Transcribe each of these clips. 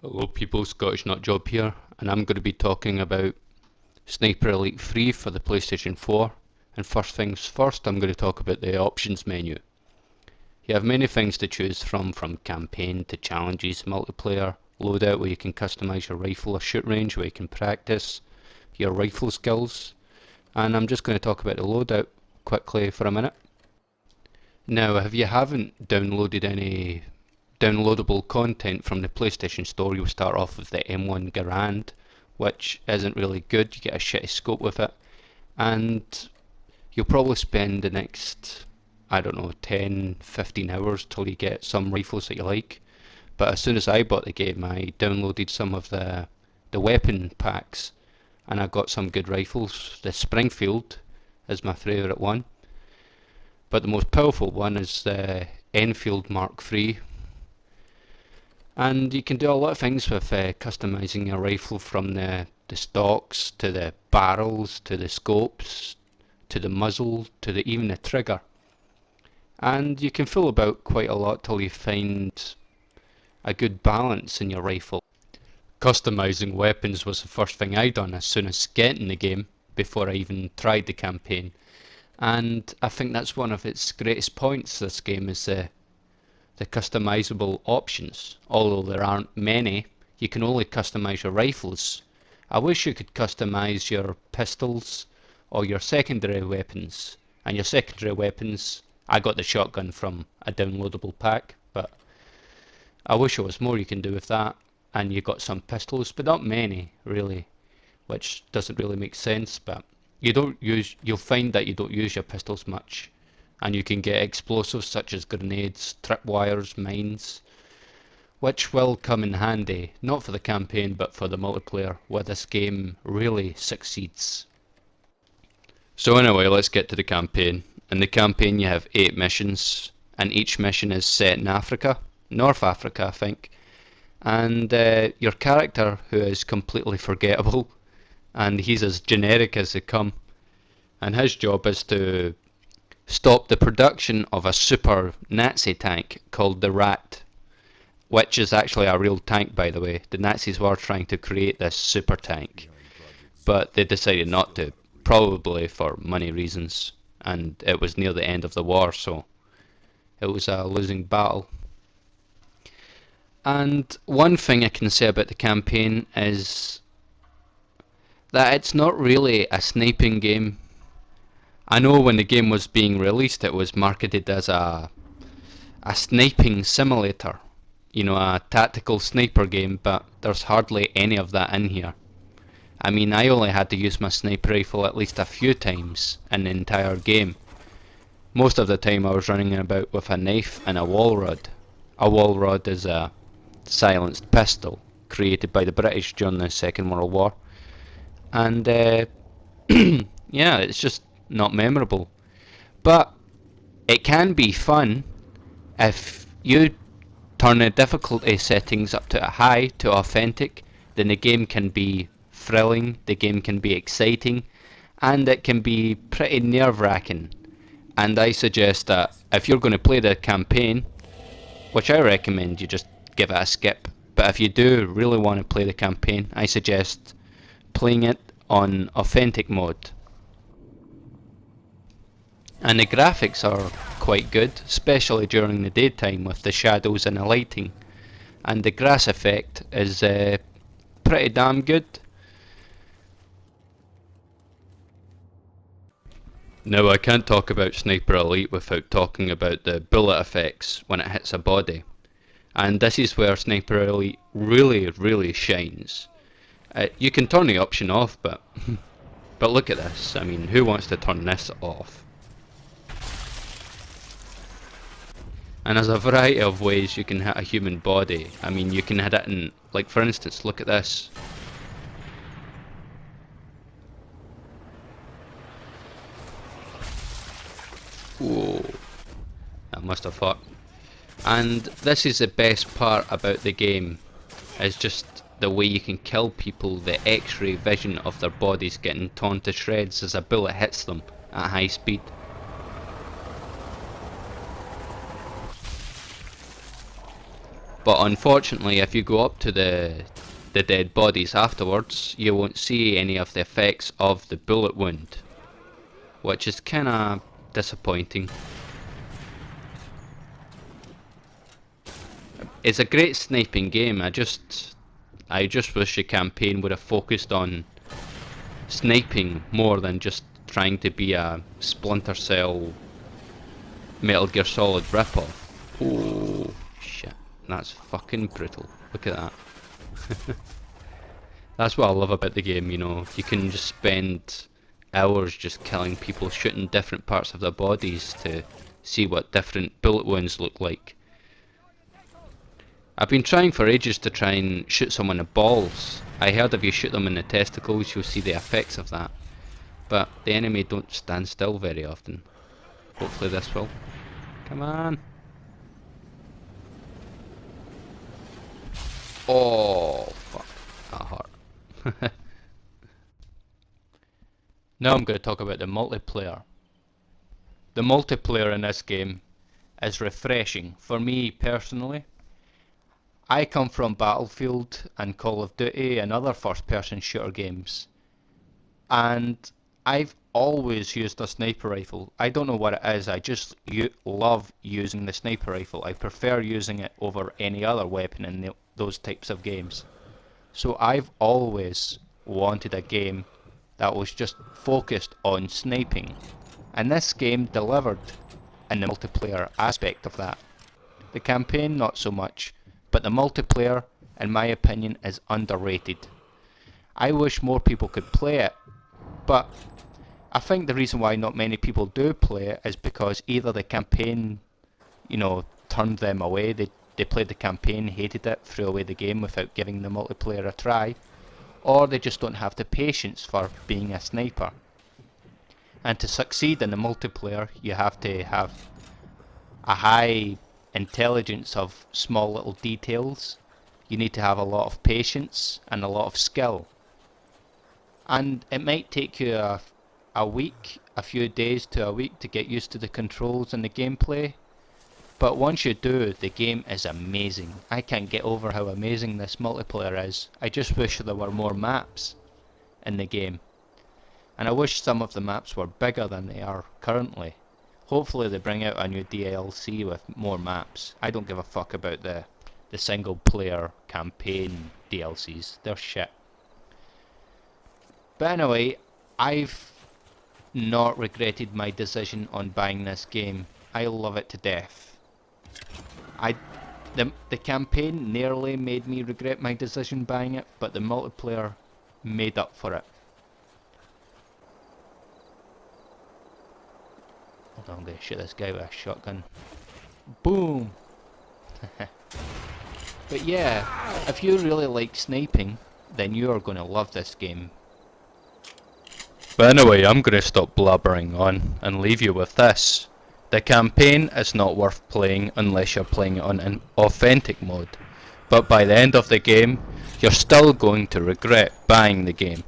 Hello people, Scottish Nutjob here, and I'm going to be talking about Sniper Elite 3 for the PlayStation 4. And first things first, I'm going to talk about the options menu. You have many things to choose from campaign to challenges, multiplayer, loadout where you can customise your rifle, or shoot range where you can practice your rifle skills. And I'm just going to talk about the loadout quickly for a minute. Now, if you haven't downloaded any downloadable content from the PlayStation Store, you'll start off with the M1 Garand, which isn't really good. You get a shitty scope with it, and you'll probably spend the next, I don't know, 10-15 hours till you get some rifles that you like. But as soon as I bought the game, I downloaded some of the weapon packs, and I got some good rifles. The Springfield is my favourite one, but the most powerful one is the Enfield Mark III. And you can do a lot of things with customising your rifle, from the stocks to the barrels to the scopes to the muzzle to even the trigger. And you can fool about quite a lot till you find a good balance in your rifle. Customising weapons was the first thing I done as soon as getting the game, before I even tried the campaign. And I think that's one of its greatest points, this game, is the customizable options. Although there aren't many, you can only customize your rifles. I wish you could customize your pistols or your secondary weapons. And your secondary weapons, I got the shotgun from a downloadable pack, but I wish there was more you can do with that. And you got some pistols, but not many really, which doesn't really make sense. But you'll find that you don't use your pistols much. And you can get explosives such as grenades, tripwires, mines, which will come in handy, not for the campaign but for the multiplayer, where this game really succeeds. So anyway, let's get to the campaign. In the campaign you have 8 missions, and each mission is set in Africa, North Africa I think, and your character, who is completely forgettable, and he's as generic as they come, and his job is to stop the production of a super Nazi tank called the Rat, which is actually a real tank, by the way. The Nazis were trying to create this super tank, but they decided not to, probably for money reasons, and it was near the end of the war, so it was a losing battle. And one thing I can say about the campaign is that it's not really a sniping game. I know when the game was being released it was marketed as a sniping simulator, you know, a tactical sniper game, but there's hardly any of that in here. I mean, I only had to use my sniper rifle at least a few times in the entire game. Most of the time I was running about with a knife and a wall rod. A wall rod is a silenced pistol created by the British during the Second World War. And yeah, it's just not memorable. But it can be fun if you turn the difficulty settings up to high, to authentic. Then the game can be thrilling, the game can be exciting, and it can be pretty nerve-wracking. And I suggest that if you're going to play the campaign, which I recommend you just give it a skip, but if you do really want to play the campaign, I suggest playing it on authentic mode. And the graphics are quite good, especially during the daytime with the shadows and the lighting. And the grass effect is pretty damn good. Now, I can't talk about Sniper Elite without talking about the bullet effects when it hits a body. And this is where Sniper Elite really shines. You can turn the option off, but look at this. I mean, who wants to turn this off? And there's a variety of ways you can hit a human body. I mean, you can hit it in, like for instance, look at this. Whoa, that must have hurt. And this is the best part about the game, is just the way you can kill people, the x-ray vision of their bodies getting torn to shreds as a bullet hits them at high speed. But unfortunately, if you go up to the dead bodies afterwards, you won't see any of the effects of the bullet wound, which is kinda disappointing. It's a great sniping game. I just wish the campaign would have focused on sniping more than just trying to be a Splinter Cell Metal Gear Solid ripoff. Oh shit, that's fucking brutal. Look at that. That's what I love about the game, you know. You can just spend hours just killing people, shooting different parts of their bodies to see what different bullet wounds look like. I've been trying for ages to try and shoot someone in the balls. I heard if you shoot them in the testicles you'll see the effects of that. But the enemy don't stand still very often. Hopefully this will. Come on. Oh fuck, that hurt. Now I'm going to talk about the multiplayer. The multiplayer in this game is refreshing. For me personally, I come from Battlefield and Call of Duty and other first person shooter games, and I've always used a sniper rifle. I don't know what it is, I just love using the sniper rifle. I prefer using it over any other weapon in those types of games. So I've always wanted a game that was just focused on sniping, and this game delivered in the multiplayer aspect of that. The campaign not so much, but the multiplayer, in my opinion, is underrated. I wish more people could play it, but I think the reason why not many people do play it is because either the campaign, you know, turned them away. They played the campaign, hated it, threw away the game without giving the multiplayer a try, or they just don't have the patience for being a sniper. And to succeed in the multiplayer, you have to have a high intelligence of small little details. You need to have a lot of patience and a lot of skill. And it might take you a week, a few days to a week to get used to the controls and the gameplay. But once you do, the game is amazing. I can't get over how amazing this multiplayer is. I just wish there were more maps in the game. And I wish some of the maps were bigger than they are currently. Hopefully they bring out a new DLC with more maps. I don't give a fuck about the single player campaign DLCs. They're shit. But anyway, I've not regretted my decision on buying this game. I love it to death. The campaign nearly made me regret my decision buying it, but the multiplayer made up for it. Hold on, I'm going to shoot this guy with a shotgun. Boom! But yeah, if you really like sniping, then you are going to love this game. But anyway, I'm going to stop blabbering on and leave you with this. The campaign is not worth playing unless you're playing it on an authentic mode. But by the end of the game, you're still going to regret buying the game.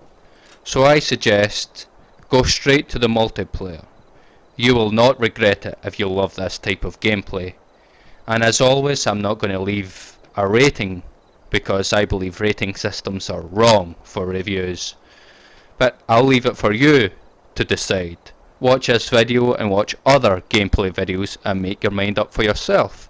So I suggest go straight to the multiplayer. You will not regret it if you love this type of gameplay. And as always, I'm not going to leave a rating because I believe rating systems are wrong for reviews. But I'll leave it for you to decide. Watch this video and watch other gameplay videos and make your mind up for yourself.